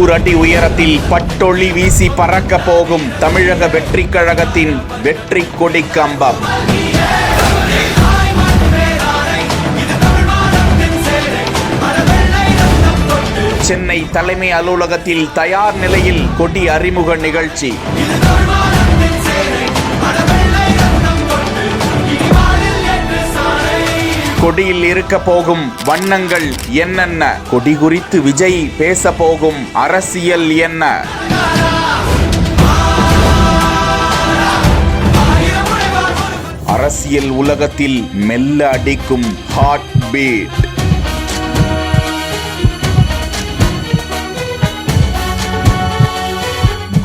100 அடி உயரத்தில் பட்டொளி வீசி பறக்க போகும் தமிழக வெற்றி கழகத்தின் வெற்றி கொடி கம்பம். சென்னை தலைமை அலுவலகத்தில் தயார் நிலையில் கொடி அறிமுக நிகழ்ச்சி. கொடியில் இருக்க போகும் வண்ணங்கள் என்னென்ன? கொடி குறித்து விஜய் பேச போகும் அரசியல் என்ன? அரசியல் உலகத்தில் மெல்ல அடிக்கும் ஹார்ட் பீட்.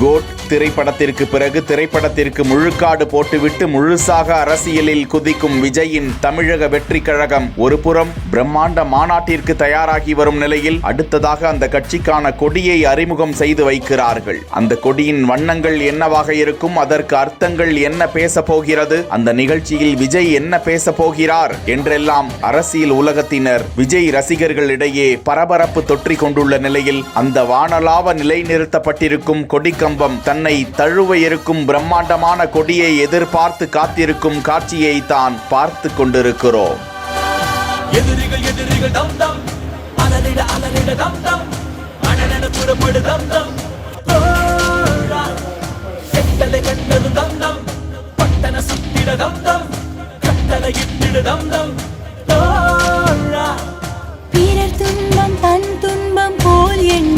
கோட் திரைப்படத்திற்கு பிறகு திரைப்படத்திற்கு முழுக்காடு போட்டுவிட்டு முழுசாக அரசியலில் குதிக்கும் விஜயின் தமிழக வெற்றி கழகம் ஒரு புறம் பிரம்மாண்ட மாநாட்டிற்கு தயாராகி வரும் நிலையில் அடுத்ததாக அந்த கட்சிக்கான கொடியை அறிமுகம் செய்து வைக்கிறார்கள். அந்த கொடியின் வண்ணங்கள் என்னவாக இருக்கும், அதற்கு அர்த்தங்கள் என்ன பேச போகிறது, அந்த நிகழ்ச்சியில் விஜய் என்ன பேச போகிறார் என்றெல்லாம் அரசியல் உலகத்தினர் விஜய் ரசிகர்களிடையே பரபரப்பு தொற்றிக் கொண்டுள்ள நிலையில் அந்த வானலாவ நிலைநிறுத்தப்பட்டிருக்கும் கொடி கம்பம் தன்னை தழுவ இருக்கும் பிரம்மாண்டமான கொடியை எதிர்பார்த்து காத்திருக்கும் காட்சியை தான் பார்த்து கொண்டிருக்கிறோம். எதிரிகள் எதிரிகள் தம் தம் அலலிட அலலிட தம் தம் அனனன புறப்படு தம் தம் செட்டலை கண்டது தம் தம் பட்டன சுத்திட தம் தம் கட்டளை இட்டிடு தம் தம் பிறர் துன்பம் தன் துன்பம் போல் எண்ண